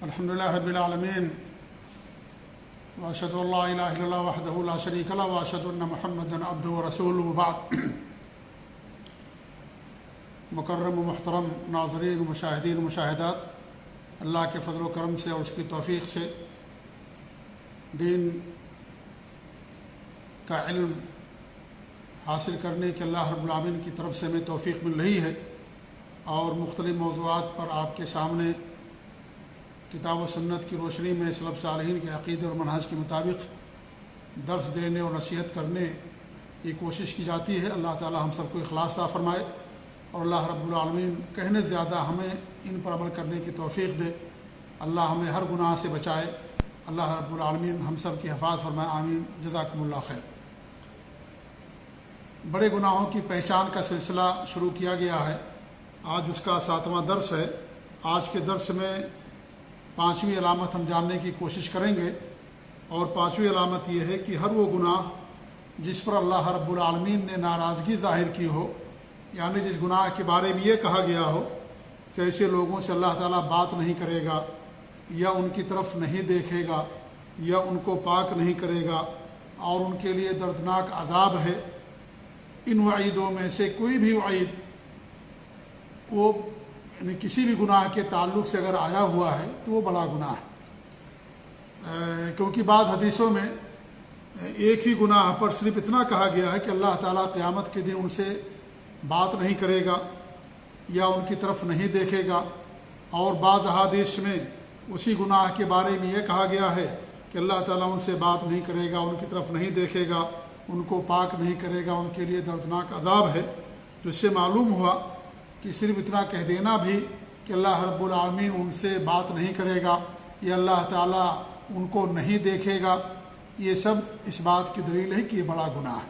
الحمد لله رب العالمين واشهد ان لا اله الا الله وحده لا شريك له واشهد ان محمدا عبده ورسوله وبعد مکرم و محترم ناظرین و مشاہدین و مشاہدات، اللہ کے فضل و کرم سے اور اس کی توفیق سے دین کا علم حاصل کرنے کے اللہ رب العالمین کی طرف سے ہمیں توفیق مل رہی ہے، اور مختلف موضوعات پر آپ کے سامنے کتاب و سنت کی روشنی میں سلف صالحین کے عقیدے اور منہج کے مطابق درس دینے اور نصیحت کرنے کی کوشش کی جاتی ہے۔ اللہ تعالی ہم سب کو اخلاص عطا فرمائے، اور اللہ رب العالمین کہنے سے زیادہ ہمیں ان پر عمل کرنے کی توفیق دے۔ اللہ ہمیں ہر گناہ سے بچائے، اللہ رب العالمین ہم سب کی حفاظ فرمائے، آمین۔ جزاکم اللہ خیر۔ بڑے گناہوں کی پہچان کا سلسلہ شروع کیا گیا ہے، آج اس کا 7واں درس ہے۔ آج کے درس میں 5ویں علامت ہم جاننے کی کوشش کریں گے، اور 5ویں علامت یہ ہے کہ ہر وہ گناہ جس پر اللہ رب العالمین نے ناراضگی ظاہر کی ہو، یعنی جس گناہ کے بارے میں یہ کہا گیا ہو کہ ایسے لوگوں سے اللہ تعالیٰ بات نہیں کرے گا، یا ان کی طرف نہیں دیکھے گا، یا ان کو پاک نہیں کرے گا، اور ان کے لیے دردناک عذاب ہے، ان وعیدوں میں سے کوئی بھی وعید وہ یعنی کسی بھی گناہ کے تعلق سے اگر آیا ہوا ہے تو وہ بڑا گناہ ہے، کیونکہ بعض حدیثوں میں ایک ہی گناہ پر صرف اتنا کہا گیا ہے کہ اللہ تعالیٰ قیامت کے دن ان سے بات نہیں کرے گا یا ان کی طرف نہیں دیکھے گا، اور بعض احادیث میں اسی گناہ کے بارے میں یہ کہا گیا ہے کہ اللہ تعالیٰ ان سے بات نہیں کرے گا، ان کی طرف نہیں دیکھے گا، ان کو پاک نہیں کرے گا، ان کے لیے دردناک عذاب ہے۔ جس سے معلوم ہوا کہ صرف اتنا کہہ دینا بھی کہ اللہ رب العالمین ان سے بات نہیں کرے گا یا اللہ تعالیٰ ان کو نہیں دیکھے گا، یہ سب اس بات کی دلیل ہے کہ یہ بڑا گناہ ہے۔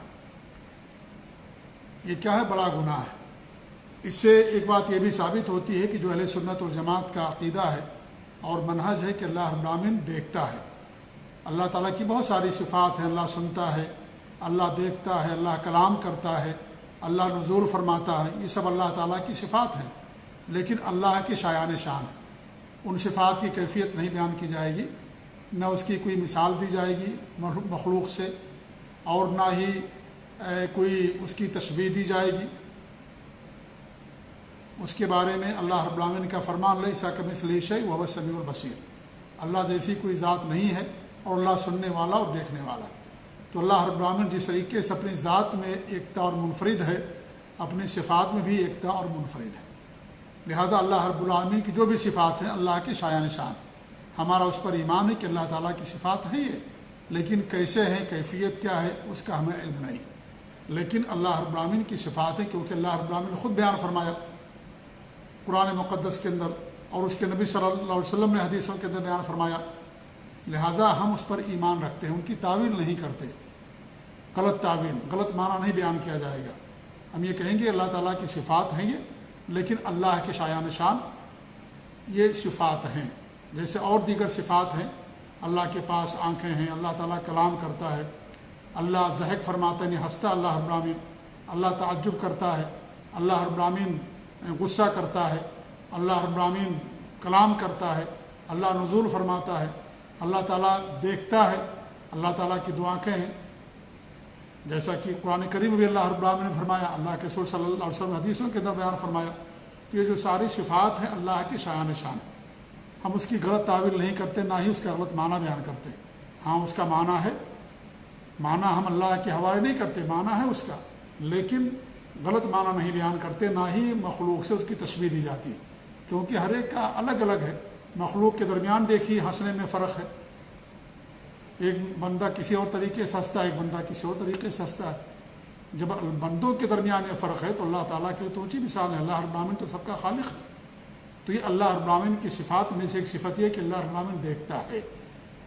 یہ کیا ہے؟ بڑا گناہ ہے۔ اس سے ایک بات یہ بھی ثابت ہوتی ہے کہ جو اہل سنت والجماعت کا عقیدہ ہے اور منہج ہے کہ اللہ رب العالمین دیکھتا ہے۔ اللہ تعالیٰ کی بہت ساری صفات ہیں، اللہ سنتا ہے، اللہ دیکھتا ہے، اللہ کلام کرتا ہے، اللہ نزول فرماتا ہے، یہ سب اللہ تعالیٰ کی صفات ہیں، لیکن اللہ کے شایان شان ہیں۔ ان صفات کی کیفیت نہیں بیان کی جائے گی، نہ اس کی کوئی مثال دی جائے گی مخلوق سے، اور نہ ہی کوئی اس کی تشبیہ دی جائے گی۔ اس کے بارے میں اللہ رب العالمین کا فرمان لیس کمثلہ شیء وہو السمیع البصیر، اللہ جیسی کوئی ذات نہیں ہے، اور اللہ سننے والا اور دیکھنے والا۔ تو اللہ رب العالمین جس طریقے سے اپنی ذات میں ایکتا اور منفرد ہے، اپنی صفات میں بھی ایکتا اور منفرد ہے، لہذا اللہ رب العالمین کی جو بھی صفات ہیں اللہ کے شایان شان، ہمارا اس پر ایمان ہے کہ اللہ تعالیٰ کی صفات ہیں یہ، لیکن کیسے ہیں، کیفیت کیا ہے، اس کا ہمیں علم نہیں، لیکن اللہ رب العالمین کی صفات ہیں، کیونکہ اللہ رب العالمین نے خود بیان فرمایا قرآن مقدس کے اندر، اور اس کے نبی صلی اللہ علیہ وسلم نے حدیثوں کے اندر بیان فرمایا، لہٰذا ہم اس پر ایمان رکھتے ہیں، ان کی تعویل نہیں کرتے، غلط تعویل، غلط معنی نہیں بیان کیا جائے گا۔ ہم یہ کہیں گے اللہ تعالیٰ کی صفات ہیں یہ، لیکن اللہ کے شایان شان یہ صفات ہیں، جیسے اور دیگر صفات ہیں۔ اللہ کے پاس آنکھیں ہیں، اللہ تعالیٰ کلام کرتا ہے، اللہ ضحک فرماتا ہے، ہنستا اللہ رب العالمین، اللہ تعجب کرتا ہے، اللہ رب العالمین غصہ کرتا ہے، اللہ رب العالمین کلام کرتا ہے، اللہ نزول فرماتا ہے، اللہ تعالیٰ دیکھتا ہے، اللہ تعالیٰ کی دو آنکھیں ہیں، جیسا کہ قرآن کریم میں بھی اللہ رب العالمین نے فرمایا، اللہ کے رسول صلی اللہ علیہ وسلم حدیثوں کے اندر بیان فرمایا، یہ جو ساری صفات ہیں اللہ کے شایان شان ہیں۔ ہم اس کی غلط تعویل نہیں کرتے، نہ ہی اس کا غلط معنی بیان کرتے۔ ہاں اس کا معنی ہے، معنی ہم اللہ کے حوالے نہیں کرتے، معنی ہے اس کا، لیکن غلط معنی نہیں بیان کرتے، نہ ہی مخلوق سے اس کی تشبیہ دی جاتی، کیونکہ ہر ایک کا الگ الگ ہے۔ مخلوق کے درمیان دیکھیے ہنسنے میں فرق ہے، ایک بندہ کسی اور طریقے سے ہنستا ہے، ایک بندہ کسی اور طریقے سے ہنستا ہے۔ جب بندوں کے درمیان یہ فرق ہے تو اللہ تعالیٰ کے لیے تو اونچی مثال ہے، اللہ رب العالمین تو سب کا خالق ہے۔ تو یہ اللہ رب العالمین کی صفات میں سے ایک صفت یہ کہ اللہ رب العالمین دیکھتا ہے۔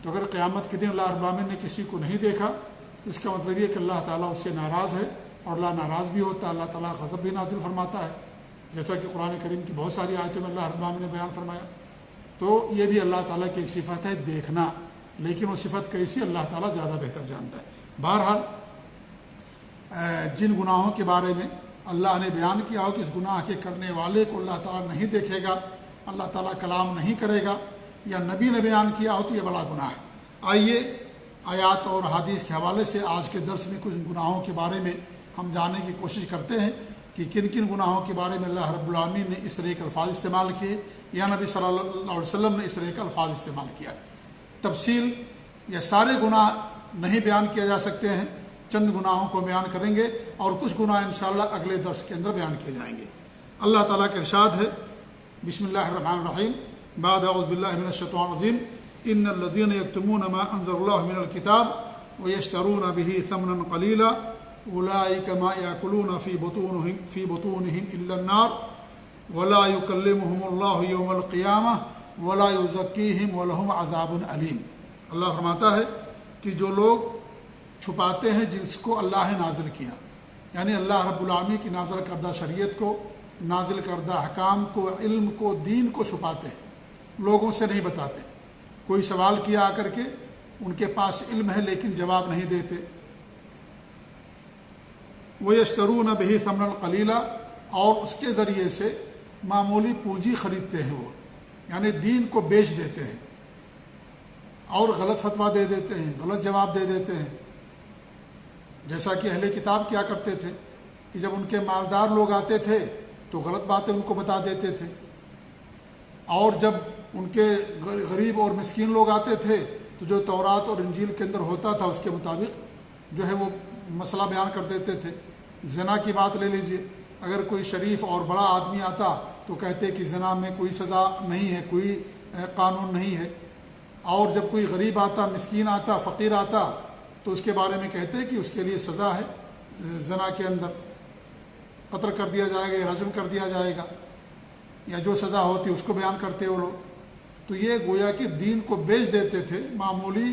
تو اگر قیامت کے دن اللہ رب العالمین نے کسی کو نہیں دیکھا تو اس کا مطلب یہ کہ اللہ تعالیٰ اس سے ناراض ہے، اور اللہ ناراض بھی ہوتا ہے، اللہ تعالیٰ غضب بھی نازل فرماتا ہے، جیسا کہ قرآن کریم کی بہت ساری آیتوں میں اللہ رب العالمین نے بیان فرمایا۔ تو یہ بھی اللہ تعالیٰ کی ایک صفت ہے دیکھنا، لیکن وہ صفت کیسی اللہ تعالیٰ زیادہ بہتر جانتا ہے۔ بہرحال جن گناہوں کے بارے میں اللہ نے بیان کیا ہو کہ اس گناہ کے کرنے والے کو اللہ تعالیٰ نہیں دیکھے گا، اللہ تعالیٰ کلام نہیں کرے گا، یا نبی نے بیان کیا ہو تو یہ بڑا گناہ ہے۔ آئیے آیات اور حدیث کے حوالے سے آج کے درس میں کچھ گناہوں کے بارے میں ہم جاننے کی کوشش کرتے ہیں کہ کن کن گناہوں کے بارے میں اللہ رب العالمین نے اس طرح کے الفاظ استعمال کیے یا نبی صلی اللہ علیہ وسلم نے اس طرح کے الفاظ استعمال کیا۔ تفصیل یا سارے گناہ نہیں بیان کیا جا سکتے ہیں، چند گناہوں کو بیان کریں گے اور کچھ گناہ انشاءاللہ اگلے درس کے اندر بیان کیے جائیں گے۔ اللہ تعالیٰ کا ارشاد ہے، بسم اللہ الرحمن الرحیم، بعد اعوذ باللہ من الشیطان الرجیم، ان الذین یکتمون ما انزل اللہ من الکتاب ویشترون به ثمنا قلیلا اولئک ما یاکلون فی بطونہم الا النار ولا یکلمہم اللہ یوم القیامہ ولا یزکیہم ولہم عذاب علیم۔ اللہ فرماتا ہے کہ جو لوگ چھپاتے ہیں جس کو اللہ نے نازل کیا، یعنی اللہ رب العالمین کی نازل کردہ شریعت کو، نازل کردہ احکام کو، علم کو، دین کو چھپاتے ہیں، لوگوں سے نہیں بتاتے۔ کوئی سوال کیا آ کر کے ان کے پاس علم ہے لیکن جواب نہیں دیتے۔ وَيَشْتَرُونَ بِهِ ثَمْنًا قَلِيلًا، اور اس کے ذریعے سے معمولی پونجی خریدتے ہیں، وہ یعنی دین کو بیچ دیتے ہیں اور غلط فتویٰ دے دیتے ہیں، غلط جواب دے دیتے ہیں۔ جیسا کہ اہل کتاب کیا کرتے تھے کہ جب ان کے مالدار لوگ آتے تھے تو غلط باتیں ان کو بتا دیتے تھے، اور جب ان کے غریب اور مسکین لوگ آتے تھے تو جو تورات اور انجیل کے اندر ہوتا تھا اس کے مطابق جو ہے وہ مسئلہ بیان کر دیتے تھے۔ زنا کی بات لے لیجئے، اگر کوئی شریف اور بڑا آدمی آتا تو کہتے کہ زنا میں کوئی سزا نہیں ہے، کوئی قانون نہیں ہے، اور جب کوئی غریب آتا، مسکین آتا، فقیر آتا تو اس کے بارے میں کہتے کہ اس کے لیے سزا ہے، زنا کے اندر قتل کر دیا جائے گا یا رجم کر دیا جائے گا، یا جو سزا ہوتی اس کو بیان کرتے وہ لوگ۔ تو یہ گویا کہ دین کو بیچ دیتے تھے معمولی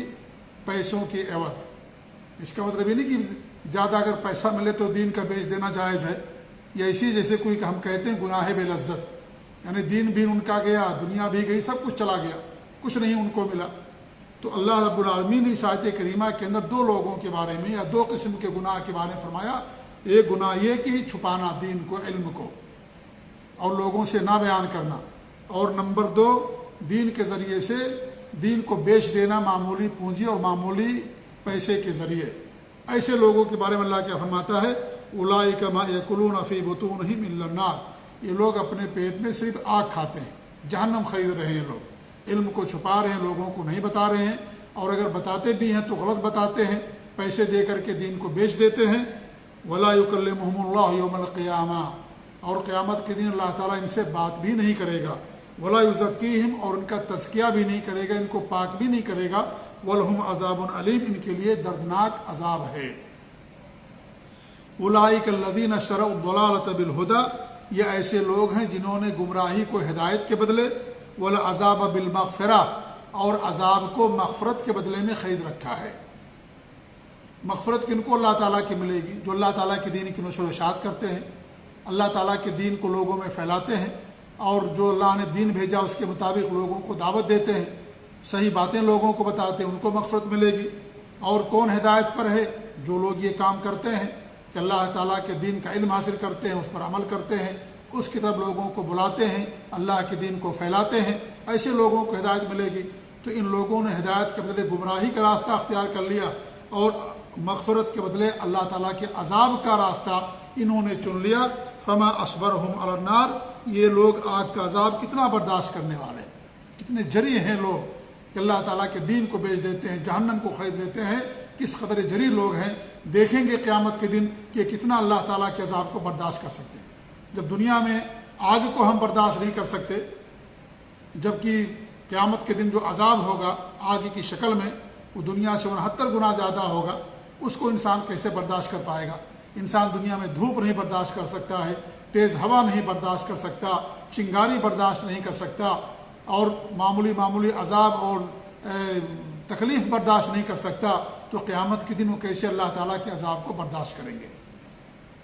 پیسوں کے عوض۔ اس کا مطلب یہ نہیں کہ زیادہ اگر پیسہ ملے تو دین کا بیچ دینا جائز ہے، یا اسی جیسے کوئی ہم کہتے ہیں گناہ بے لذت، یعنی دین بھی ان کا گیا، دنیا بھی گئی، سب کچھ چلا گیا، کچھ نہیں ان کو ملا۔ تو اللہ رب العالمین نے اس آیت کریمہ کے اندر دو لوگوں کے بارے میں یا دو قسم کے گناہ کے بارے میں فرمایا۔ ایک گناہ یہ کہ چھپانا دین کو، علم کو، اور لوگوں سے نہ بیان کرنا، اور نمبر دو دین کے ذریعے سے دین کو بیچ دینا معمولی پونجی اور معمولی پیسے کے ذریعے۔ ایسے لوگوں کے بارے میں اللہ کیا فرماتا ہے، اولئک ما یاکلون فی بطونہم الا النار، یہ لوگ اپنے پیٹ میں صرف آگ کھاتے ہیں، جہنم خرید رہے ہیں۔ لوگ علم کو چھپا رہے ہیں، لوگوں کو نہیں بتا رہے ہیں، اور اگر بتاتے بھی ہیں تو غلط بتاتے ہیں، پیسے دے کر کے دین کو بیچ دیتے ہیں۔ ولا یکلمہم اللہ یوم القیامہ، اور قیامت کے دن اللہ تعالیٰ ان سے بات بھی نہیں کرے گا۔ ولا یزکیہم، اور ان کا تزکیہ بھی نہیں کرے گا، ان کو پاک بھی نہیں کرے گا۔ ولہم عذاب علیم، ان کے لیے دردناک عذاب ہے۔ اولئک الذین اشتروا الضلالۃ بالہدی، یہ ایسے لوگ ہیں جنہوں نے گمراہی کو ہدایت کے بدلے، والعذاب بالمغفرہ، اور عذاب کو مغفرت کے بدلے میں خرید رکھا ہے۔ مغفرت کن کو اللہ تعالیٰ کی ملے گی؟ جو اللہ تعالیٰ کے دین کی نشر و اشاعت کرتے ہیں، اللہ تعالیٰ کے دین کو لوگوں میں پھیلاتے ہیں، اور جو اللہ نے دین بھیجا اس کے مطابق لوگوں کو دعوت دیتے ہیں، صحیح باتیں لوگوں کو بتاتے ہیں، ان کو مغفرت ملے گی۔ اور کون ہدایت پر ہے؟ جو لوگ یہ کام کرتے ہیں کہ اللہ تعالیٰ کے دین کا علم حاصل کرتے ہیں، اس پر عمل کرتے ہیں، اس کی طرف لوگوں کو بلاتے ہیں، اللہ کے دین کو پھیلاتے ہیں، ایسے لوگوں کو ہدایت ملے گی۔ تو ان لوگوں نے ہدایت کے بدلے گمراہی کا راستہ اختیار کر لیا، اور مغفرت کے بدلے اللہ تعالیٰ کے عذاب کا راستہ انہوں نے چن لیا۔ فما اصبرہم علی النار، یہ لوگ آگ کا عذاب کتنا برداشت کرنے والے، کتنے جری ہیں لوگ کہ اللہ تعالیٰ کے دین کو بیچ دیتے ہیں، جہنم کو خرید لیتے ہیں۔ کس قدر جری لوگ ہیں، دیکھیں گے قیامت کے دن کہ کتنا اللہ تعالیٰ کے عذاب کو برداشت کر سکتے ہیں۔ جب دنیا میں آگ کو ہم برداشت نہیں کر سکتے، جبکہ قیامت کے دن جو عذاب ہوگا آگ کی شکل میں وہ دنیا سے 69 گنا زیادہ ہوگا، اس کو انسان کیسے برداشت کر پائے گا؟ انسان دنیا میں دھوپ نہیں برداشت کر سکتا ہے، تیز ہوا نہیں برداشت کر سکتا، چنگاری برداشت نہیں کر سکتا، اور معمولی عذاب اور تکلیف برداشت نہیں کر سکتا، تو قیامت کے دن وہ کیسے اللہ تعالیٰ کے عذاب کو برداشت کریں گے؟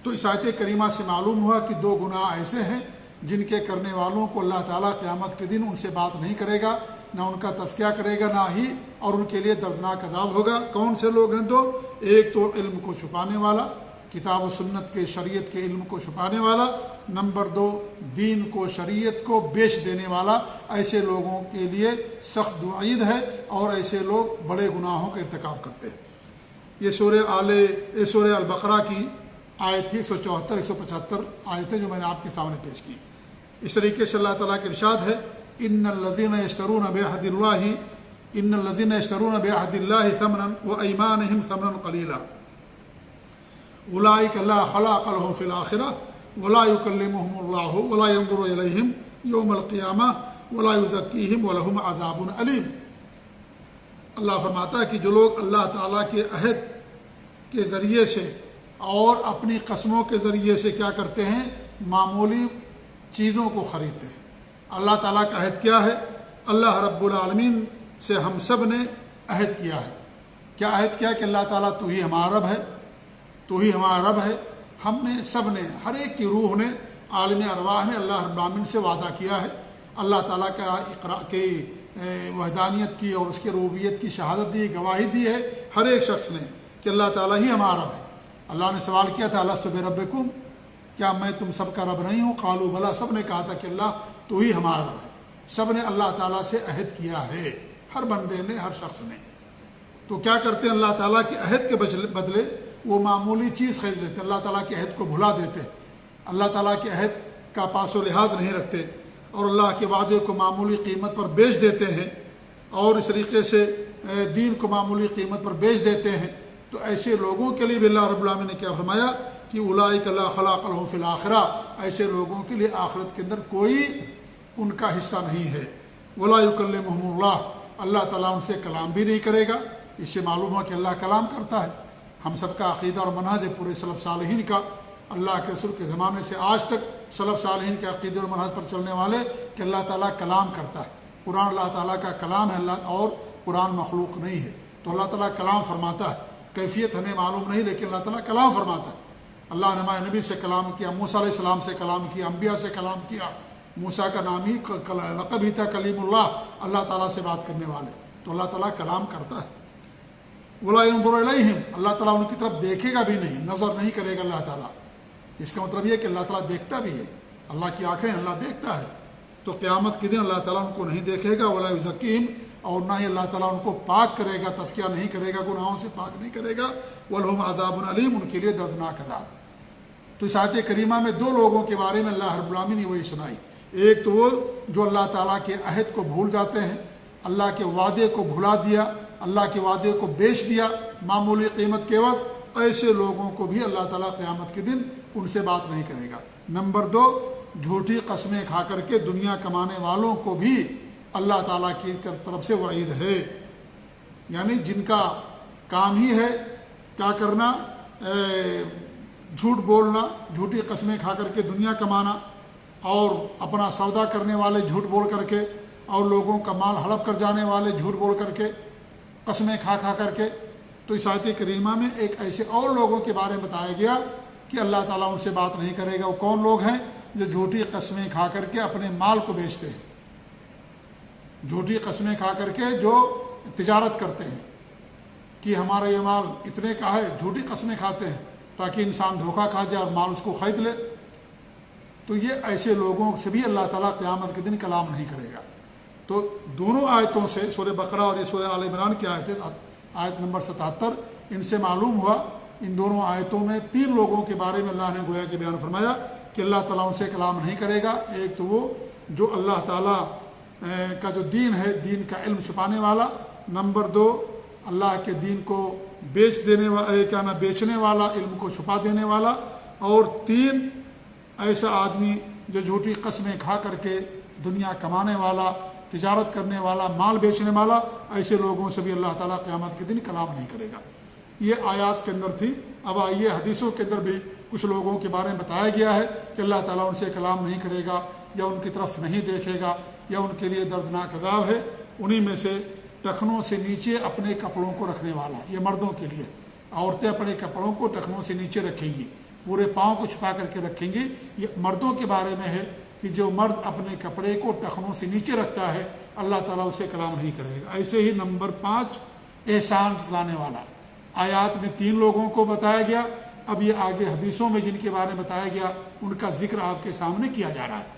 تو اس آیت کریمہ سے معلوم ہوا کہ دو گناہ ایسے ہیں جن کے کرنے والوں کو اللہ تعالیٰ قیامت کے دن ان سے بات نہیں کرے گا، نہ ان کا تزکیہ کرے گا، نہ ہی اور ان کے لیے دردناک عذاب ہوگا۔ کون سے لوگ ہیں؟ دو، ایک تو علم کو چھپانے والا، کتاب و سنت کے، شریعت کے علم کو چھپانے والا، نمبر 2 دین کو شریعت کو بیچ دینے والا، ایسے لوگوں کے لیے سخت وعید ہے اور ایسے لوگ بڑے گناہوں کا ارتکاب کرتے ہیں۔ یہ سورہ البقرہ کی آیت تھی 174 175 آیتیں جو میں نے آپ کے سامنے پیش کی۔ اس طریقے سے اللہ تعالیٰ کا ارشاد ہے ان الذین یشترون بعہد اللہ ثمنا وایمانہم ثمنا قلیلا اولئک لا خلاق لهم فی الآخرہ ولا یکلمہم اللہ ولا ینظر الیہم یوم القیامہ ولا یزکیہم ولہم عذاب علیم۔ اللہ فرماتا ہے کہ جو لوگ اللہ تعالیٰ کے عہد کے ذریعے سے اور اپنی قسموں کے ذریعے سے کیا کرتے ہیں، معمولی چیزوں کو خریدتے ہیں۔ اللہ تعالیٰ کا عہد کیا ہے؟ اللہ رب العالمین سے ہم سب نے عہد کیا ہے۔ کیا عہد کیا کہ اللہ تعالیٰ تو ہی ہمارا رب ہے، تو ہی ہمارا رب ہے۔ ہم نے سب نے، ہر ایک کی روح نے عالم ارواح میں اللہ رب العالمین سے وعدہ کیا ہے، اللہ تعالیٰ کا اقرار کی وحدانیت کی اور اس کی ربوبیت کی شہادت دی، گواہی دی ہے ہر ایک شخص نے کہ اللہ تعالیٰ ہی ہمارا رب ہے۔ اللہ نے سوال کیا تھا الست بربکم، کیا میں تم سب کا رب نہیں ہوں؟ قالوا بلا، سب نے کہا تھا کہ اللہ تو ہی ہمارا رب ہے۔ سب نے اللہ تعالیٰ سے عہد کیا ہے، ہر بندے نے، ہر شخص نے۔ تو کیا کرتے ہیں؟ اللہ تعالیٰ کے عہد کے بدلے وہ معمولی چیز خرید لیتے، اللہ تعالیٰ کے عہد کو بھلا دیتے، اللہ تعالیٰ کے عہد کا پاس و لحاظ نہیں رکھتے اور اللہ کے وعدے کو معمولی قیمت پر بیچ دیتے ہیں اور اس طریقے سے دین کو معمولی قیمت پر بیچ دیتے ہیں۔ تو ایسے لوگوں کے لیے بھی اللہ رب العالمین نے کیا فرمایا کہ اولئک لا خلاق لهم فی الآخرہ، ایسے لوگوں کے لیے آخرت کے اندر کوئی ان کا حصہ نہیں ہے۔ ولا یکلمہم اللہ، اللہ تعالیٰ ان سے کلام بھی نہیں کرے گا۔ اس سے معلوم ہوا کہ اللہ کلام کرتا ہے۔ ہم سب کا عقیدہ اور منہج ہے پورے سلف صالحین کا، اللہ کے رسول کے زمانے سے آج تک سلف صالحین کے عقیدے اور منہج پر چلنے والے کہ اللہ تعالیٰ کلام کرتا ہے۔ قرآن اللہ تعالیٰ کا کلام ہے، اللہ اور قرآن مخلوق نہیں ہے۔ تو اللہ تعالیٰ کلام فرماتا ہے، کیفیت ہمیں معلوم نہیں، لیکن اللہ تعالیٰ کلام فرماتا ہے۔ اللہ نے ہمارے نبی سے کلام کیا، موسیٰ علیہ السلام سے کلام کیا، انبیاء سے کلام کیا۔ موسیٰ کا نام ہی لقب ہی تھا کلیم اللہ، اللہ تعالیٰ سے بات کرنے والے۔ تو اللہ تعالیٰ کلام کرتا ہے۔ ولا ينظر الیہم، اللہ تعالیٰ ان کی طرف دیکھے گا بھی نہیں، نظر نہیں کرے گا اللہ تعالیٰ۔ اس کا مطلب یہ کہ اللہ تعالیٰ دیکھتا بھی ہے، اللہ کی آنکھیں، اللہ دیکھتا ہے۔ تو قیامت کے دن اللہ تعالیٰ ان کو نہیں دیکھے گا، ولا یزکیہم، اور نہ ہی اللہ تعالیٰ ان کو پاک کرے گا، تزکیہ نہیں کرے گا، گناہوں سے پاک نہیں کرے گا۔ ولہم عذاب علیم، ان کے لیے دردناک عذاب۔ تو اس آیت کریمہ میں دو لوگوں کے بارے میں اللہ رب العالمین نے وہی سنائی۔ ایک تو وہ جو اللہ تعالیٰ کے عہد کو بھول جاتے ہیں، اللہ کے وعدے کو بھلا دیا، اللہ کے وعدے کو بیچ دیا معمولی قیمت کے وقت، ایسے لوگوں کو بھی اللہ تعالیٰ قیامت کے دن ان سے بات نہیں کرے گا۔ نمبر 2، جھوٹی قسمیں کھا کر کے دنیا کمانے والوں کو بھی اللہ تعالیٰ کی طرف سے وعید ہے، یعنی جن کا کام ہی ہے کیا کرنا، جھوٹ بولنا، جھوٹی قسمیں کھا کر کے دنیا کمانا، اور اپنا سودا کرنے والے جھوٹ بول کر کے، اور لوگوں کا مال ہڑپ کر جانے والے جھوٹ بول کر کے، قسمیں کھا کر کے۔ تو اس آیت کریمہ میں ایک ایسے اور لوگوں کے بارے میں بتایا گیا کہ اللہ تعالیٰ ان سے بات نہیں کرے گا۔ وہ کون لوگ ہیں؟ جو جھوٹی قسمیں کھا کر کے اپنے مال کو بیچتے ہیں، جھوٹی قسمیں کھا کر کے جو تجارت کرتے ہیں کہ ہمارا یہ مال اتنے کا ہے، جھوٹی قسمیں کھاتے ہیں تاکہ انسان دھوکہ کھا جائے اور مال اس کو خرید لے۔ تو یہ ایسے لوگوں سے بھی اللہ تعالیٰ قیامت کے دن کلام نہیں کرے گا۔ تو دونوں آیتوں سے، سورہ بقرہ اور یہ سورہ آل عمران کی آیت نمبر 77، ان سے معلوم ہوا، ان دونوں آیتوں میں 3 لوگوں کے بارے میں اللہ نے گویا کہ بیان فرمایا کہ اللہ تعالیٰ ان سے کلام نہیں کرے گا۔ ایک تو وہ جو اللہ تعالیٰ کا جو دین ہے، دین کا علم چھپانے والا۔ نمبر 2، اللہ کے دین کو بیچنے والا، علم کو چھپا دینے والا۔ اور 3، ایسا آدمی جو جھوٹی قسمیں کھا کر کے دنیا کمانے والا، تجارت کرنے والا، مال بیچنے والا، ایسے لوگوں سے بھی اللہ تعالیٰ قیامت کے دن کلام نہیں کرے گا۔ یہ آیات کے اندر تھی۔ اب آئیے حدیثوں کے اندر بھی کچھ لوگوں کے بارے میں بتایا گیا ہے کہ اللہ تعالیٰ ان سے کلام نہیں کرے گا، یا ان کی طرف نہیں دیکھے گا، یا ان کے لیے دردناک عذاب ہے۔ انہی میں سے ٹخنوں سے نیچے اپنے کپڑوں کو رکھنے والا، یہ مردوں کے لیے۔ عورتیں اپنے کپڑوں کو ٹخنوں سے نیچے رکھیں گی، پورے پاؤں کو چھپا کر کے رکھیں گی۔ یہ مردوں کے بارے میں ہے کہ جو مرد اپنے کپڑے کو ٹخنوں سے نیچے رکھتا ہے، اللہ تعالیٰ اسے کلام نہیں کرے گا۔ ایسے ہی نمبر 5، احسان جتلانے والا۔ آیات میں 3 لوگوں کو بتایا گیا، اب یہ آگے حدیثوں میں جن کے بارے میں بتایا گیا ان کا ذکر آپ کے سامنے کیا جا رہا ہے۔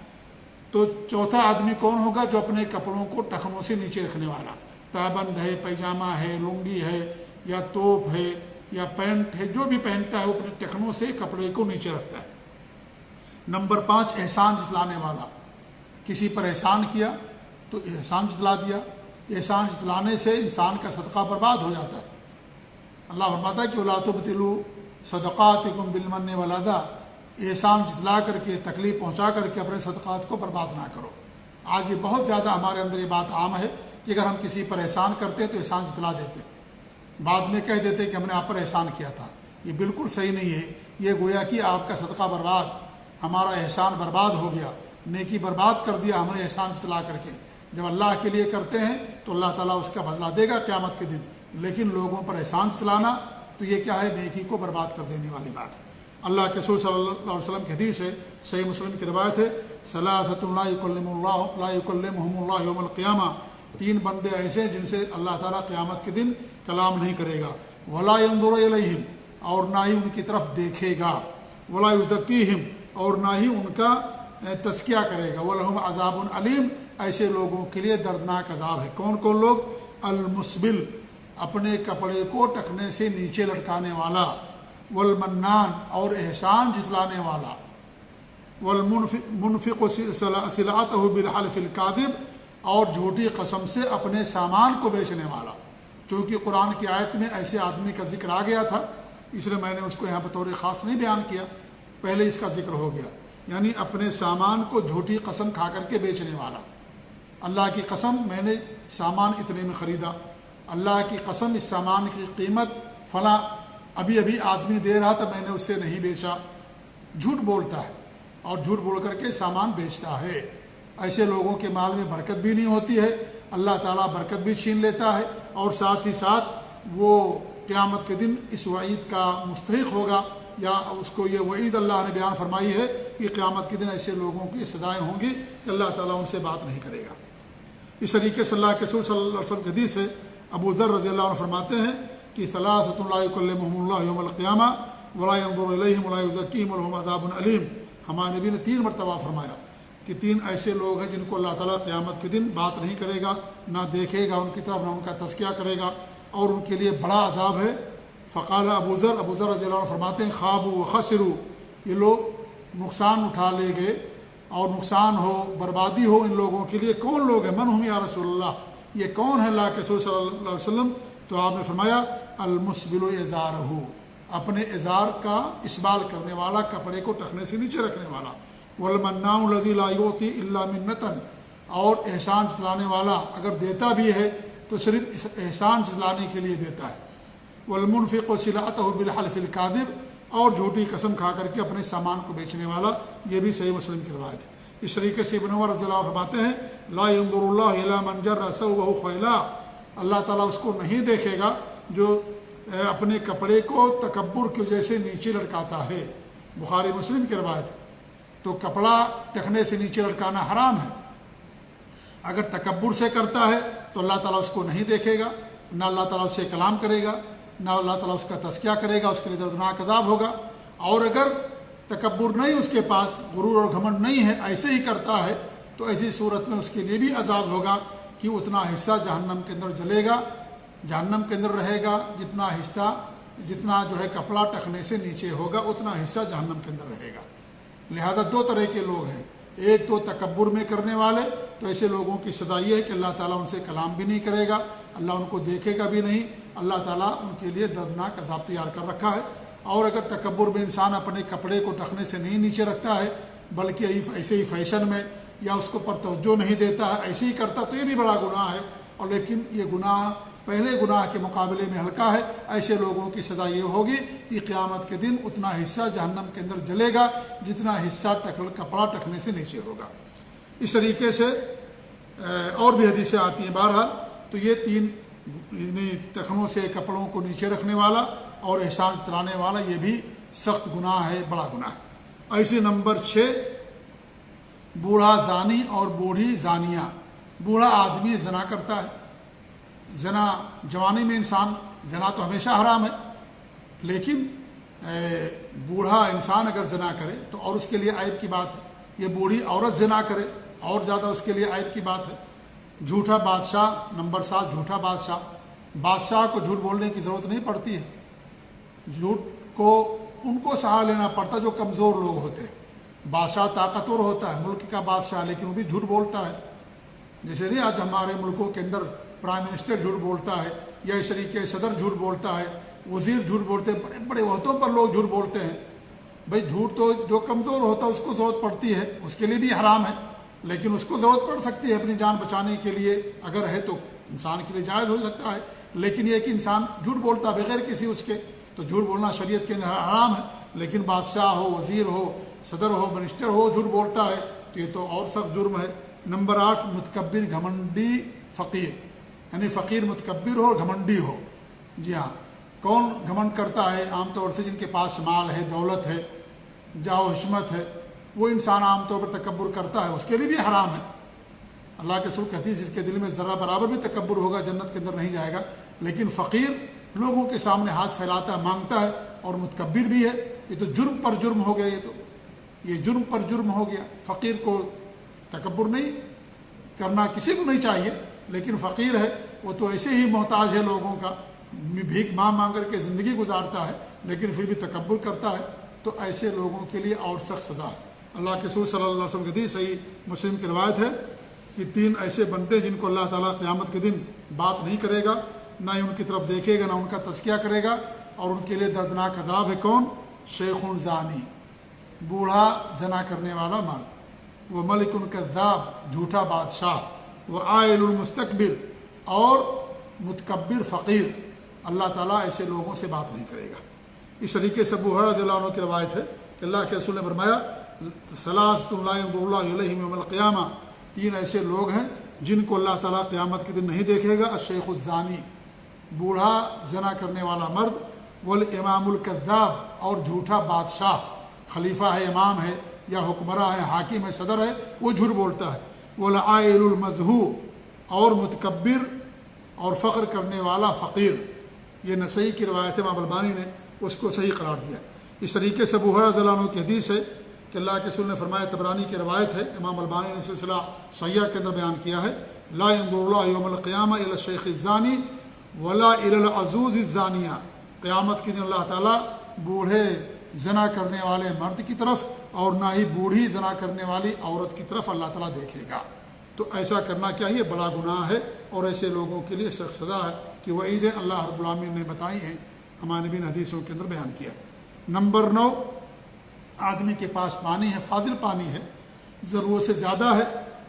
تو چوتھا آدمی کون ہوگا؟ جو اپنے کپڑوں کو ٹخنوں سے نیچے رکھنے والا، تابند ہے، پیجامہ ہے، لنگی ہے، یا توپ ہے، یا پینٹ ہے، جو بھی پہنتا ہے وہ اپنے ٹخنوں سے کپڑے کو نیچے رکھتا ہے۔ نمبر 5 احسان جتلانے والا، کسی پر احسان کیا تو احسان جتلا دیا۔ احسان جتلانے سے انسان کا صدقہ برباد ہو جاتا ہے۔ اللہ فرماتا ہے کہ وَلَا تُبْطِلُوا صَدَقَاتِكُمْ بِالْمَنِّ وَالْأَذَىٰ، احسان جتلا کر کے، تکلیف پہنچا کر کے اپنے صدقات کو برباد نہ کرو۔ آج یہ بہت زیادہ ہمارے اندر یہ بات عام ہے کہ اگر ہم کسی پر احسان کرتے ہیں تو احسان جتلا دیتے، بعد میں کہہ دیتے کہ ہم نے آپ پر احسان کیا تھا۔ یہ بالکل صحیح نہیں ہے۔ یہ گویا کہ آپ کا صدقہ برباد، ہمارا احسان برباد ہو گیا، نیکی برباد کر دیا ہم نے احسان جتلا کر کے۔ جب اللہ کے لیے کرتے ہیں تو اللہ تعالیٰ اس کا بدلہ دے گا قیامت کے دن، لیکن لوگوں پر احسان جتلانا تو یہ کیا ہے؟ نیکی کو برباد کر دینے والی بات ہے۔ اللہ کے رسول صلی اللہ علیہ وسلم کی حدیث ہے، صحیح مسلم کی روایت ہے، ثلاثۃ لا یکلمہم اللہ یوم القیامہ، 3 بندے ایسے ہیں جن سے اللہ تعالیٰ قیامت کے دن کلام نہیں کرے گا، ولا ینظر الیہم، اور نہ ہی ان کی طرف دیکھے گا، ولا یزکیہم، اور نہ ہی ان کا تزکیہ کرے گا، ولہم عذاب علیم، ایسے لوگوں کے لیے دردناک عذاب ہے۔ کون کون لوگ؟ المسبل، اپنے کپڑے کو ٹخنے سے نیچے لٹکانے والا، والمنان، اور احسان جتلانے والا، والمنفق سلعتہ بالحلف الکاذب، اور جھوٹی قسم سے اپنے سامان کو بیچنے والا۔ چونکہ قرآن کی آیت میں ایسے آدمی کا ذکر آ گیا تھا، اس لیے میں نے اس کو یہاں بطور خاص نہیں بیان کیا، پہلے اس کا ذکر ہو گیا، یعنی اپنے سامان کو جھوٹی قسم کھا کر کے بیچنے والا۔ اللہ کی قسم میں نے سامان اتنے میں خریدا، اللہ کی قسم اس سامان کی قیمت فلاں ابھی آدمی دے رہا تھا، میں نے اس سے نہیں بیچا، جھوٹ بولتا ہے اور جھوٹ بول کر کے سامان بیچتا ہے۔ ایسے لوگوں کے مال میں برکت بھی نہیں ہوتی ہے، اللہ تعالیٰ برکت بھی چھین لیتا ہے، اور ساتھ ہی ساتھ وہ قیامت کے دن اس وعید کا مستحق ہوگا، یا اس کو یہ وعید اللہ نے بیان فرمائی ہے کہ قیامت کے دن ایسے لوگوں کی سزائیں ہوں گی کہ اللہ تعالیٰ ان سے بات نہیں کرے گا۔ اس طریقے سے اللہ کے رسول صلی اللہ علیہ وسلم کی حدیث ہے، ابو ذر رضی اللہ عنہ فرماتے ہیں کہ ثلاثۃ لا یکلمہم اللہ یوم القیامہ ولا ینظر الیہم ولا یزکیہم ولہم عذاب علیم۔ ہمارے نبی نے 3 مرتبہ فرمایا کہ 3 ایسے لوگ ہیں جن کو اللہ تعالیٰ قیامت کے دن بات نہیں کرے گا، نہ دیکھے گا ان کی طرف، نہ ان کا تزکیہ کرے گا، اور ان کے لیے بڑا عذاب ہے۔ فقال ابو ذر رضی اللہ عنہ فرماتے ہیں خابوا وخسروا، یہ لوگ نقصان اٹھا لے گئے اور نقصان ہو، بربادی ہو ان لوگوں کے لیے۔ کون لوگ ہیں؟ من ہم یا رسول اللہ، یہ کون ہے اللہ کے رسول صلی اللہ علیہ وسلم؟ تو آپ نے فرمایا المسبل ازارہ، اپنے ازار کا اسبال کرنے والا، کپڑے کو ٹخنے سے نیچے رکھنے والا، والمنان الذی لا یعطی الا منتا، اور احسان جتلانے والا اگر دیتا بھی ہے تو صرف احسان جتلانے کے لیے دیتا ہے، والمنفق سلعتہ بالحلف الکاذب، اور جھوٹی قسم کھا کر کے اپنے سامان کو بیچنے والا۔ یہ بھی صحیح مسلم کی روایت ہے۔ اس طریقے سے ابن عمر رضی اللہ عنہ فرماتے ہیں لا ينظر اللہ الی من جر ثوبہ خیلا، اللہ تعالیٰ اس کو نہیں دیکھے گا جو اپنے کپڑے کو تکبر کی وجہ سے نیچے لٹکاتا ہے۔ بخاری مسلم کی روایت ہے۔ تو کپڑا ٹخنے سے نیچے لٹکانا حرام ہے، اگر تکبر سے کرتا ہے تو اللہ تعالیٰ اس کو نہیں دیکھے گا، نہ اللہ تعالیٰ اس سے کلام کرے گا، نہ اللہ تعالیٰ اس کا تزکیہ کرے گا، اس کے لیے دردناک عذاب ہوگا۔ اور اگر تکبر نہیں اس کے پاس، غرور اور گھمنڈ نہیں ہے، ایسے ہی کرتا ہے، تو ایسی صورت میں اس کے لیے بھی عذاب ہوگا کہ اتنا حصہ جہنم کے اندر جلے گا، جہنم کے اندر رہے گا، جتنا حصہ، جتنا جو ہے کپڑا ٹخنے سے نیچے ہوگا اتنا حصہ جہنم کے اندر رہے گا۔ لہذا 2 طرح کے لوگ ہیں، ایک تو تکبر میں کرنے والے، تو ایسے لوگوں کی سزا یہ ہے کہ اللہ تعالیٰ ان سے کلام بھی نہیں کرے گا، اللہ ان کو دیکھے گا بھی نہیں، اللہ تعالیٰ ان کے لیے دردناک عذاب تیار کر رکھا ہے۔ اور اگر تکبر میں انسان اپنے کپڑے کو ٹخنے سے نہیں نیچے رکھتا ہے، بلکہ ایسے ہی فیشن میں یا اس کو پر توجہ نہیں دیتا ہے، ایسے ہی کرتا، تو یہ بھی بڑا گناہ ہے۔ اور لیکن یہ گناہ پہلے گناہ کے مقابلے میں ہلکا ہے۔ ایسے لوگوں کی سزا یہ ہوگی کہ قیامت کے دن اتنا حصہ جہنم کے اندر جلے گا جتنا حصہ کپڑا ٹخنے سے نیچے ہوگا۔ اس طریقے سے اور بھی حدیثیں آتی ہیں۔ بہرحال تو یہ 3 یعنی ٹخنوں سے کپڑوں کو نیچے رکھنے والا اور احسان جتلانے والا، یہ بھی سخت گناہ ہے، بڑا گناہ ہے۔ ایسے نمبر 6 بوڑھا زانی اور بوڑھی زانیہ۔ بوڑھا آدمی زنا کرتا ہے، زنا جوانی میں انسان، زنا تو ہمیشہ حرام ہے، لیکن بوڑھا انسان اگر زنا کرے تو اور اس کے لیے عیب کی بات ہے، یہ بوڑھی عورت زنا کرے اور زیادہ اس کے لیے عیب کی بات ہے۔ جھوٹا بادشاہ، نمبر 7 جھوٹا بادشاہ، بادشاہ کو جھوٹ بولنے کی ضرورت نہیں پڑتی ہے، جھوٹ کو ان کو سہا لینا پڑتا جو کمزور لوگ ہوتے ہیں۔ بادشاہ طاقتور ہوتا ہے، ملک کا بادشاہ، لیکن وہ بھی جھوٹ بولتا ہے۔ جیسے نہیں آج ہمارے ملکوں کے اندر پرائم منسٹر جھوٹ بولتا ہے، یا اس طریقے صدر جھوٹ بولتا ہے، وزیر جھوٹ بولتے ہیں، بڑے بڑے عہدوں پر لوگ جھوٹ بولتے ہیں۔ بھئی جھوٹ تو جو کمزور ہوتا ہے اس کو ضرورت پڑتی ہے، اس کے لیے بھی حرام ہے، لیکن اس کو ضرورت پڑ سکتی ہے اپنی جان بچانے کے لیے، اگر ہے تو انسان کے لیے جائز ہو سکتا ہے۔ لیکن یہ کہ انسان جھوٹ بولتا بغیر کسی اس کے، تو جھوٹ بولنا شریعت کے اندر حرام ہے۔ لیکن بادشاہ ہو، وزیر ہو، صدر ہو، منسٹر ہو، جھوٹ بولتا ہے تو یہ تو اور سخت جرم ہے۔ نمبر 8 متکبر گھمنڈی فقیر، یعنی فقیر متکبر ہو اور گھمنڈی ہو۔ جی ہاں، کون گھمنڈ کرتا ہے؟ عام طور سے جن کے پاس مال ہے، دولت ہے، جاہ و حشمت ہے، وہ انسان عام طور پر تکبر کرتا ہے، اس کے لیے بھی حرام ہے۔ اللہ کے رسول کی حدیث، جس کے دل میں ذرہ برابر بھی تکبر ہوگا جنت کے اندر نہیں جائے گا۔ لیکن فقیر لوگوں کے سامنے ہاتھ پھیلاتا ہے، مانگتا ہے، اور متکبر بھی ہے، یہ تو جرم پر جرم ہو گیا، یہ جرم پر جرم ہو گیا۔ فقیر کو تکبر نہیں کرنا کسی کو نہیں چاہیے، لیکن فقیر ہے وہ تو ایسے ہی محتاج ہے لوگوں کا، بھیک مانگ کر کے زندگی گزارتا ہے، لیکن پھر بھی تکبر کرتا ہے، تو ایسے لوگوں کے لیے اور سخت سزا ہے۔ اللہ کے رسول صلی اللہ علیہ وسلم کی حدیث صحیح مسلم کی روایت ہے کہ 3 ایسے بندے جن کو اللہ تعالیٰ قیامت کے دن بات نہیں کرے گا، نہ ہی ان کی طرف دیکھے گا، نہ ان کا تزکیہ کرے گا، اور ان کے لیے دردناک عذاب ہے۔ کون؟ شیخ زانی، بوڑھا زنا کرنے والا مرد، وہ ملک کذاب، جھوٹا بادشاہ، وہ عائل المستکبر، اور متکبر فقیر۔ اللہ تعالیٰ ایسے لوگوں سے بات نہیں کرے گا۔ اس طریقے سے ابو ہریرہ رضی اللہ عنہ کی روایت ہے کہ اللہ کے رسول نے فرمایا ثلاثۃ لا ينظر اللہ الیہم یوم القیامہ، 3 ایسے لوگ ہیں جن کو اللہ تعالیٰ قیامت کے دن نہیں دیکھے گا۔ الشیخ الزانی، بوڑھا زنا کرنے والا مرد، والامام الکذاب، اور جھوٹا بادشاہ، خلیفہ ہے، امام ہے، یا حکمراں ہے، حاکم ہے، صدر ہے، وہ جھوٹ بولتا ہے۔ والعائل المذہو، اور متکبر اور فخر کرنے والا فقیر۔ یہ نسائی کی روایت ہے، امام البانی نے اس کو صحیح قرار دیا۔ اس طریقے سے ابو ہریرہ رضی اللہ عنہ کی حدیث ہے کہ اللہ کے رسول نے فرمایا، طبرانی کی روایت ہے، امام البانی نے سلسلہ صحیحہ کے اندر بیان کیا ہے، لا ينظر اللہ یوم القیامہ الی الشیخ الزانی ولا الی العجوز الزانیہ۔ قیامت کے دن اللہ تعالیٰ بوڑھے زنا کرنے والے مرد کی طرف اور نہ ہی بوڑھی زنا کرنے والی عورت کی طرف اللہ تعالیٰ دیکھے گا۔ تو ایسا کرنا کیا ہے؟ بڑا گناہ ہے، اور ایسے لوگوں کے لیے سخت سزا ہے کہ وعیدیں اللہ رب العالمین نے بتائی ہیں، ہمارے نبی نے حدیثوں کے اندر بیان کیا۔ نمبر 9 آدمی کے پاس پانی ہے، فاضل پانی ہے، ضرورت سے زیادہ ہے،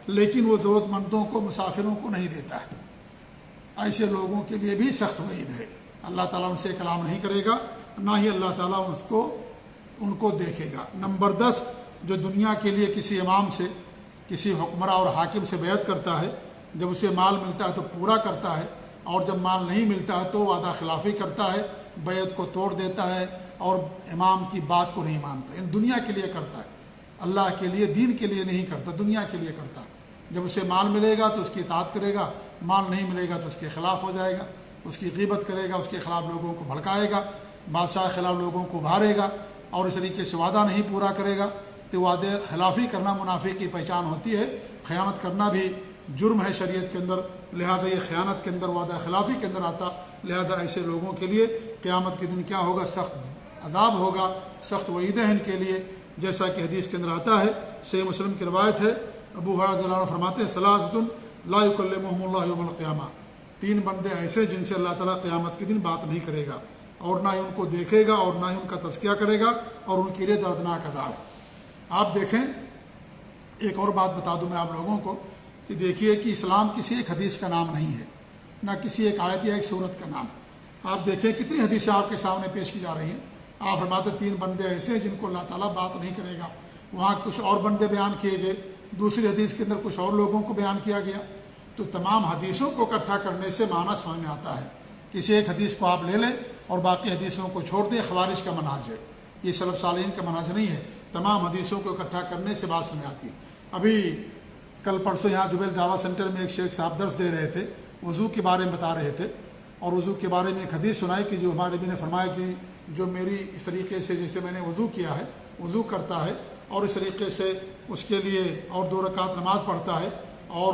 لیکن وہ ضرورت مندوں کو، مسافروں کو نہیں دیتا ہے۔ ایسے لوگوں کے لیے بھی سخت وعید ہے۔ اللہ تعالیٰ ان سے کلام نہیں کرے گا، نہ ہی اللہ تعالیٰ ان کو دیکھے گا۔ نمبر 10 جو دنیا کے لیے کسی امام سے، کسی حکمراں اور حاکم سے بیعت کرتا ہے، جب اسے مال ملتا ہے تو پورا کرتا ہے، اور جب مال نہیں ملتا ہے تو وعدہ خلافی کرتا ہے، بیعت کو توڑ دیتا ہے، اور امام کی بات کو نہیں مانتا۔ ان دنیا کے لیے کرتا ہے، اللہ کے لیے، دین کے لیے نہیں کرتا، دنیا کے لیے کرتا ہے۔ جب اسے مال ملے گا تو اس کی اطاعت کرے گا، مال نہیں ملے گا تو اس کے خلاف ہو جائے گا، اس کی غیبت کرے گا، اس کے خلاف لوگوں کو بھڑکائے گا، بادشاہ کے خلاف لوگوں کو ابھارے گا، اور اس طریقے سے وعدہ نہیں پورا کرے گا۔ تو وعدے خلافی کرنا منافق کی پہچان ہوتی ہے، خیانت کرنا بھی جرم ہے شریعت کے اندر، لہذا یہ خیانت کے اندر، وعدہ خلافی کے اندر آتا۔ لہذا ایسے لوگوں کے لیے قیامت کے دن کیا ہوگا؟ سخت عذاب ہوگا، سخت وعیدیں ہیں ان کے لیے، جیسا کہ حدیث کے اندر آتا ہے، صحیح مسلم کی روایت ہے، ابو ہریرہ رضی اللہ عنہ فرماتے ہیں ثلاثۃ لا یکلمہم اللہ یوم القیامہ، 3 بندے ایسے جن سے اللہ تعالیٰ قیامت کے دن بات نہیں کرے گا، اور نہ ہی ان کو دیکھے گا، اور نہ ہی ان کا تزکیہ کرے گا، اور ان کے لیے دردناک عذاب ہے۔ آپ دیکھیں، ایک اور بات بتا دوں میں آپ لوگوں کو کہ دیکھیے کہ اسلام کسی ایک حدیث کا نام نہیں ہے، نہ کسی ایک آیت یا ایک سورت کا نام۔ آپ دیکھیں کتنی حدیثیں آپ کے سامنے پیش کی جا رہی ہیں۔ آپ فرماتے 3 بندے ایسے ہیں جن کو اللہ تعالیٰ بات نہیں کرے گا، وہاں کچھ اور بندے بیان کیے گئے، دوسری حدیث کے اندر کچھ اور لوگوں کو بیان کیا گیا۔ تو تمام حدیثوں کو اکٹھا کرنے سے معنی سمجھ میں آتا ہے۔ کسی ایک حدیث کو آپ لے لیں اور باقی حدیثوں کو چھوڑ دیں، خوارج کا منہج ہے، یہ سلف صالحین کا منہج نہیں ہے۔ تمام حدیثوں کو اکٹھا کرنے سے بات سمجھ آتی ہے۔ ابھی کل پرسوں یہاں جبیل دعویٰ سینٹر میں ایک شیخ صاحب درس دے رہے تھے، وضو کے بارے میں بتا رہے تھے، اور وضو کے بارے میں ایک حدیث سنائی کہ جو ہمارے نبی نے فرمایا کہ جو میری اس طریقے سے جیسے میں نے وضو کیا ہے وضو کرتا ہے اور اس طریقے سے اس کے لیے اور 2 رکعت نماز پڑھتا ہے اور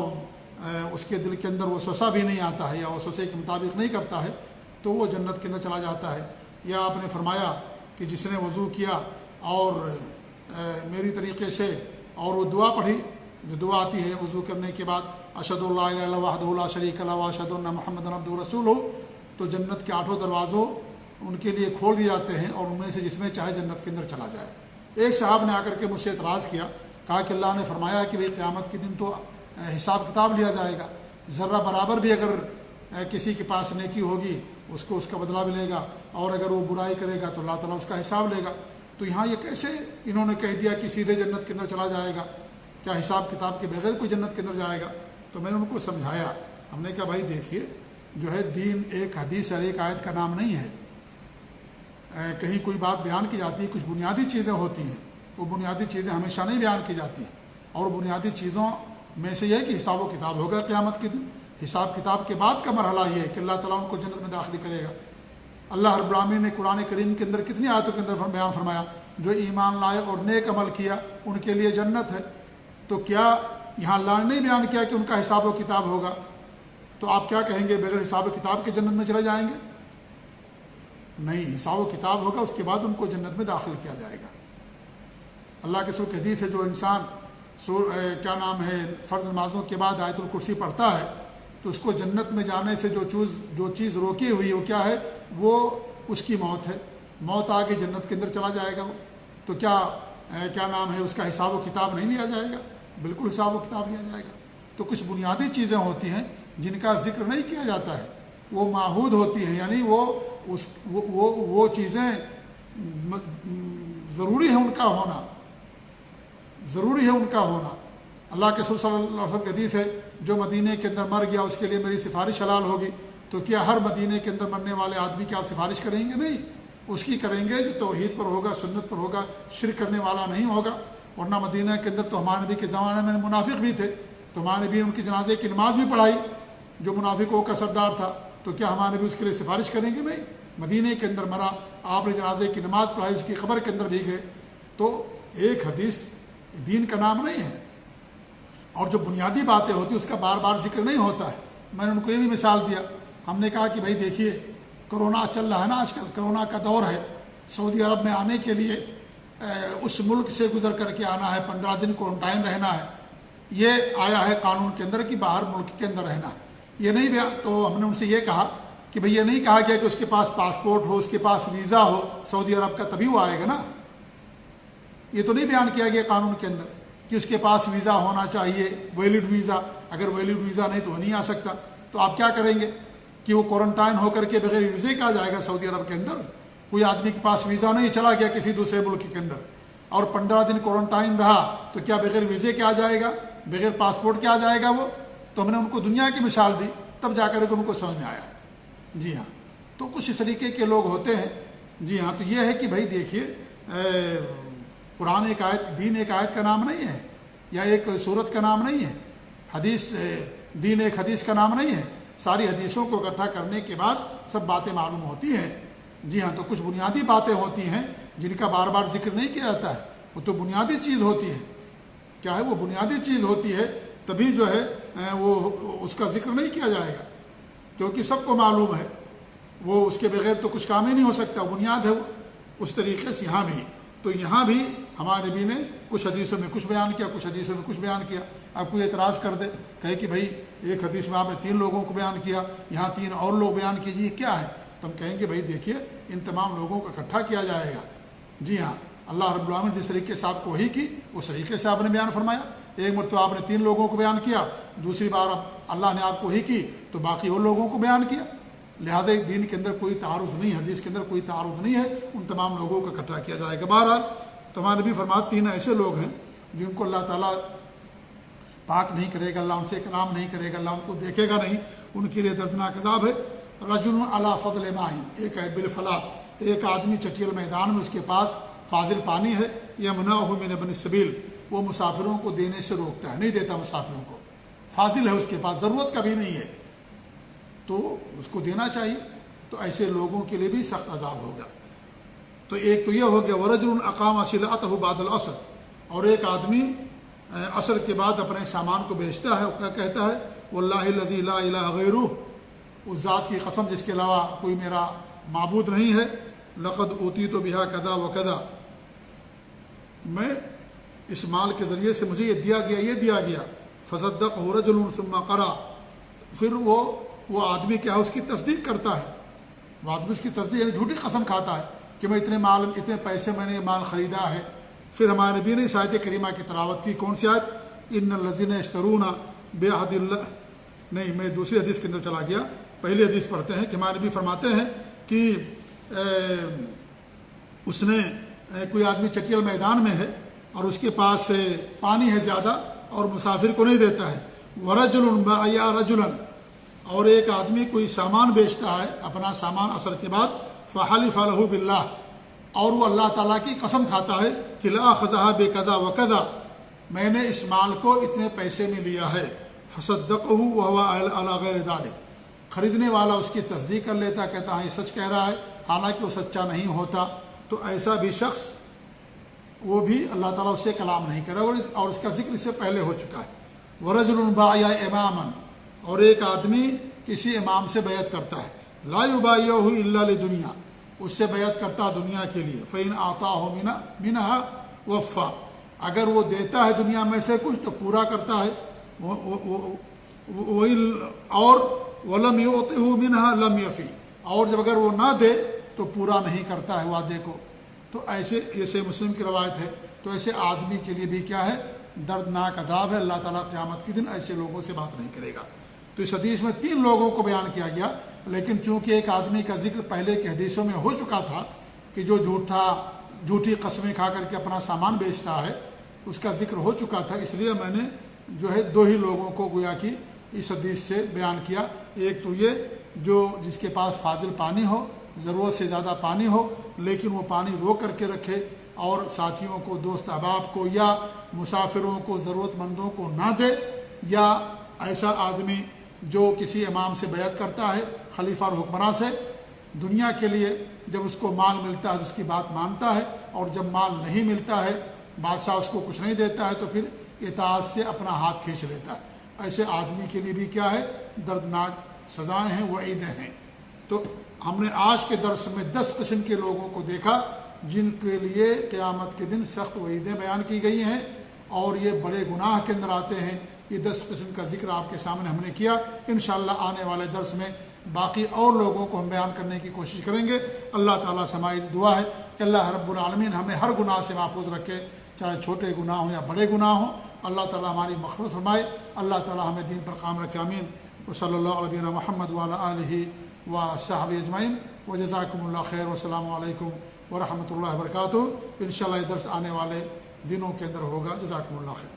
اس کے دل کے اندر وسوسہ بھی نہیں آتا ہے یا وسوسے کے مطابق نہیں کرتا ہے تو وہ جنت کے اندر چلا جاتا ہے۔ یا آپ نے فرمایا کہ جس نے وضو کیا اور میری طریقے سے اور وہ دعا پڑھی جو دعا آتی ہے وضو کرنے کے بعد اشہد ان لا الہ الا اللہ وحدہ لا شریک لہ واشہد ان محمد عبدہ ورسولہ، تو جنت کے 8 دروازوں ان کے لیے کھول دیے جاتے ہیں اور ان میں سے جس میں چاہے جنت کے اندر چلا جائے۔ ایک صاحب نے آ کر کے مجھ سے اعتراض کیا، کہا کہ اللہ نے فرمایا کہ بھئی قیامت کے دن تو حساب کتاب لیا جائے گا، ذرہ برابر بھی اگر کسی کے پاس نیکی ہوگی اس کو اس کا بدلہ ملے گا، اور اگر وہ برائی کرے گا تو اللہ تعالیٰ اس کا حساب لے گا۔ تو یہاں یہ کیسے انہوں نے کہہ دیا کہ سیدھے جنت کے اندر چلا جائے گا، کیا حساب کتاب کے بغیر کوئی جنت کے اندر جائے گا؟ تو میں نے ان کو سمجھایا، ہم نے کہا بھائی دیکھیے جو ہے دین ایک حدیث اور ایک آیت کا نام نہیں ہے، کہیں کوئی بات بیان کی جاتی ہے، کچھ بنیادی چیزیں ہوتی ہیں، وہ بنیادی چیزیں ہمیشہ نہیں بیان کی جاتی، اور بنیادی چیزوں میں سے یہ ہے کہ حساب و کتاب ہوگا قیامت کے دن۔ حساب کتاب کے بعد کا مرحلہ یہ ہے کہ اللہ تعالیٰ ان کو جنت میں داخل کرے گا۔ اللہ رب العالمین نے قرآن کریم کے اندر کتنی آیتوں کے اندر بیان فرمایا، جو ایمان لائے اور نیک عمل کیا ان کے لیے جنت ہے۔ تو کیا یہاں اللہ نے نہیں بیان کیا کہ ان کا حساب و کتاب ہوگا؟ تو آپ کیا کہیں گے، بغیر حساب و کتاب کے جنت میں چلے جائیں گے؟ نہیں، حساب و کتاب ہوگا، اس کے بعد ان کو جنت میں داخل کیا جائے گا۔ اللہ کے سور حدیث ہے، جو انسان فرض نمازوں کے بعد آیت الکرسی پڑھتا ہے تو اس کو جنت میں جانے سے جو چیز روکی ہوئی وہ کیا ہے، وہ اس کی موت ہے، موت آ کے جنت کے اندر چلا جائے گا وہ۔ تو اس کا حساب و کتاب نہیں لیا جائے گا؟ بالکل حساب و کتاب لیا جائے گا۔ تو کچھ بنیادی چیزیں ہوتی ہیں جن کا ذکر نہیں کیا جاتا ہے، وہ معہود ہوتی ہیں، یعنی وہ چیزیں ضروری ہے ان کا ہونا، ضروری ہے ان کا ہونا۔ اللہ کے رسول صلی اللہ علیہ وسلم کی حدیث ہے، جو مدینہ کے اندر مر گیا اس کے لیے میری سفارش حلال ہوگی۔ تو کیا ہر مدینہ کے اندر مرنے والے آدمی کی آپ سفارش کریں گے؟ نہیں، اس کی کریں گے جو توحید پر ہوگا، سنت پر ہوگا، شرک کرنے والا نہیں ہوگا۔ ورنہ مدینہ کے اندر تو ہمارے نبی کے زمانے میں منافق بھی تھے، تو ہمارے نبی ان کی جنازے کی نماز بھی پڑھائی، جو منافقوں کا سردار تھا، تو کیا ہمارے نبی اس کے لیے سفارش کریں گے؟ نہیں۔ مدینہ کے اندر مرا، آپ نے جنازے کی نماز پڑھائی، اس کی قبر کے اندر بھی گئے۔ تو ایک حدیث دین کا نام نہیں ہے، اور جو بنیادی باتیں ہوتی ہیں اس کا بار بار ذکر نہیں ہوتا ہے۔ میں نے ان کو یہ بھی مثال دیا، ہم نے کہا کہ بھائی دیکھیے کرونا چل رہا ہے نا، آج کل کرونا کا دور ہے، سعودی عرب میں آنے کے لیے اس ملک سے گزر کر کے آنا ہے، 15 دن کوارنٹائن رہنا ہے، یہ آیا ہے قانون کے اندر کہ باہر ملک کے اندر رہنا، یہ نہیں بھی۔ تو ہم نے ان سے یہ کہا کہ بھئی یہ نہیں کہا گیا کہ اس کے پاس پاسپورٹ ہو، اس کے پاس ویزا ہو سعودی عرب کا، تبھی وہ آئے گا نا۔ یہ تو نہیں بیان کیا گیا قانون کے اندر کہ اس کے پاس ویزا ہونا چاہیے، ویلڈ ویزا، اگر ویلڈ ویزا نہیں تو وہ نہیں آ سکتا۔ تو آپ کیا کریں گے کہ وہ کوارنٹائن ہو کر کے بغیر ویزے کا جائے گا سعودی عرب کے اندر؟ کوئی آدمی کے پاس ویزا نہیں، چلا گیا کسی دوسرے ملک کے اندر اور 15 دن کوارنٹائن رہا، تو کیا بغیر ویزے کے آ جائے گا، بغیر پاسپورٹ کے آ جائے گا وہ؟ تو ہم نے ان کو دنیا کی مثال دی، تب جا کر کے ان کو سمجھ میں آیا۔ جی ہاں، تو کچھ اس طریقے کے لوگ ہوتے ہیں۔ جی ہاں، تو یہ ہے کہ بھائی دیکھیے قرآن ایک آیت، دین ایک آیت کا نام نہیں ہے، یا ایک صورت کا نام نہیں ہے، دین ایک حدیث کا نام نہیں ہے۔ ساری حدیثوں کو اکٹھا کرنے کے بعد سب باتیں معلوم ہوتی ہیں۔ جی ہاں، تو کچھ بنیادی باتیں ہوتی ہیں جن کا بار بار ذکر نہیں کیا جاتا ہے، وہ تو بنیادی چیز ہوتی ہے۔ کیا ہے وہ؟ بنیادی چیز ہوتی ہے، تبھی جو ہے وہ اس کا ذکر نہیں کیا جائے گا، کیونکہ سب کو معلوم ہے وہ اس کے بغیر تو کچھ کام ہی نہیں ہو سکتا، بنیاد ہے وہ۔ اس طریقے سے یہاں بھی، تو یہاں بھی ہمارے نبی نے کچھ حدیثوں میں کچھ بیان کیا، کچھ حدیثوں میں کچھ بیان کیا۔ آپ کوئی اعتراض کر دے، کہے کہ بھائی ایک حدیث میں آپ نے 3 لوگوں کو بیان کیا، یہاں 3 اور لوگ بیان کیجیے، کیا ہے؟ تو ہم کہیں گے بھائی دیکھیے ان تمام لوگوں کو اکٹھا کیا جائے گا۔ جی ہاں، اللہ رب العالمین جس طریقے سے آپ کو وحی کی اس طریقے سے آپ نے بیان فرمایا۔ ایک مرتبہ آپ نے 3 لوگوں کو بیان کیا، دوسری بار اللہ نے آپ کو وحی کی تو باقی اور لوگوں کو بیان کیا۔ لہذا دین کے اندر کوئی تعارض نہیں، حدیث کے اندر کوئی تعارض نہیں ہے، ان تمام لوگوں کو اکٹھا کیا جائے گا۔ بہرحال تو ہمارے نبی فرماتے 3 ایسے لوگ ہیں جن کو اللہ تعالیٰ پاک نہیں کرے گا، اللہ ان سے کلام نہیں کرے گا، اللہ ان کو دیکھے گا نہیں، ان کے لیے دردناک عذاب ہے۔ رجل علی فضل ماء، ایک ہے بالفلاح، ایک آدمی چٹیل میدان میں اس کے پاس فاضل پانی ہے، یمنعہ من ابن السبیل، وہ مسافروں کو دینے سے روکتا ہے، نہیں دیتا مسافروں کو، فاضل ہے اس کے پاس، ضرورت کبھی نہیں ہے تو اس کو دینا چاہیے۔ تو ایسے لوگوں کے لیے بھی سخت عذاب ہوگا۔ تو ایک تو یہ ہو گیا ورجل اقام سلعتہ بعد العصر، اور ایک آدمی عصر کے بعد اپنے سامان کو بیچتا ہے، کیا کہتا ہے واللہ الذی لا الہ غیرہ، اس ذات کی قسم جس کے علاوہ کوئی میرا معبود نہیں ہے، لقد اوتیت بہا کذا و کذا، میں اس مال کے ذریعے سے مجھے یہ دیا گیا فصدقہ رجل ثم قرأ، پھر وہ آدمی کیا ہے اس کی تصدیق کرتا ہے، وہ آدمی اس کی تصدیق یعنی جھوٹی قسم کھاتا ہے کہ میں اتنے پیسے میں نے یہ مال خریدا ہے۔ پھر ہمارے نبی نے اس آیت کریمہ کی تلاوت کی، کون سی آیت؟ ان الذین یشترون بعہد اللہ، نہیں میں دوسری حدیث کے اندر چلا گیا، پہلی حدیث پڑھتے ہیں کہ ہمارے نبی فرماتے ہیں کہ اس نے کوئی آدمی چٹیل میدان میں ہے اور اس کے پاس پانی ہے زیادہ اور مسافر کو نہیں دیتا ہے، ورجل باع رجلا، اور ایک آدمی کوئی سامان بیچتا ہے اپنا سامان عصر کے بعد، فحلف له باللہ، اور وہ اللہ تعالیٰ کی قسم کھاتا ہے کہ لا اخذها بکذا وکذا، میں نے اس مال کو اتنے پیسے میں لیا ہے، فصدقه وهو علی غیر ذلک، خریدنے والا اس کی تصدیق کر لیتا، کہتا ہے یہ سچ کہہ رہا ہے، حالانکہ وہ سچا نہیں ہوتا، تو ایسا بھی شخص وہ بھی اللہ تعالیٰ اس سے کلام نہیں کرے، اور اس کا ذکر اس سے پہلے ہو چکا ہے۔ ورجل باع اماما، اور ایک آدمی کسی امام سے بیعت کرتا ہے، لا یبایعہ الا لدنیا، اس سے بیعت کرتا دنیا کے لیے، فإن اعطاہ منہا وفا، اگر وہ دیتا ہے دنیا میں سے کچھ تو پورا کرتا ہے، اور ولم یعطہ منہا لم یفی، اور جب اگر وہ نہ دے تو پورا نہیں کرتا ہے وعدے کو، تو ایسے مسلم کی روایت ہے، تو ایسے آدمی کے لیے بھی کیا ہے دردناک عذاب ہے، اللہ تعالیٰ قیامت کے دن ایسے لوگوں سے بات نہیں کرے گا۔ تو اس حدیث میں 3 لوگوں کو بیان کیا گیا، لیکن چونکہ ایک آدمی کا ذکر پہلے کی حدیثوں میں ہو چکا تھا کہ جو جھوٹی قسمیں کھا کر کے اپنا سامان بیچتا ہے، اس کا ذکر ہو چکا تھا، اس لیے میں نے جو ہے 2 ہی لوگوں کو گویا کہ اس حدیث سے بیان کیا۔ ایک تو یہ جو جس کے پاس فاضل پانی ہو، ضرورت سے زیادہ پانی ہو، لیکن وہ پانی روک کر کے رکھے اور ساتھیوں کو، دوست احباب کو یا مسافروں کو، ضرورت مندوں کو نہ دے، یا ایسا آدمی جو کسی امام سے بیعت کرتا ہے، خلیفہ اور حکمراں سے دنیا کے لیے، جب اس کو مال ملتا ہے تو اس کی بات مانتا ہے، اور جب مال نہیں ملتا ہے، بادشاہ اس کو کچھ نہیں دیتا ہے تو پھر اطاعت سے اپنا ہاتھ کھینچ لیتا ہے، ایسے آدمی کے لیے بھی کیا ہے دردناک سزائیں ہیں، وعیدیں ہیں۔ تو ہم نے آج کے درس میں 10 قسم کے لوگوں کو دیکھا جن کے لیے قیامت کے دن سخت وعیدیں بیان کی گئی ہیں، اور یہ بڑے گناہ کے اندر آتے ہیں۔ یہ 10 قسم کا ذکر آپ کے سامنے ہم نے کیا، انشاءاللہ آنے والے درس میں باقی اور لوگوں کو ہم بیان کرنے کی کوشش کریں گے۔ اللہ تعالیٰ سے ہماری دعا ہے کہ اللہ رب العالمین ہمیں ہر گناہ سے محفوظ رکھے، چاہے چھوٹے گناہ ہوں یا بڑے گناہ ہوں۔ اللہ تعالیٰ ہماری مغفرت فرمائے، اللہ تعالیٰ ہمیں دین پر قائم رکھے، آمین۔ وصلی اللہ علیہ نبینا محمد وعلی آلہ وصحبہ اجمعین، وجزاکم اللہ خیر، والسلام علیکم ورحمۃ اللہ وبرکاتہ۔ انشاءاللہ یہ درس آنے والے دنوں کے اندر ہوگا۔ جزاکم اللہ خیر۔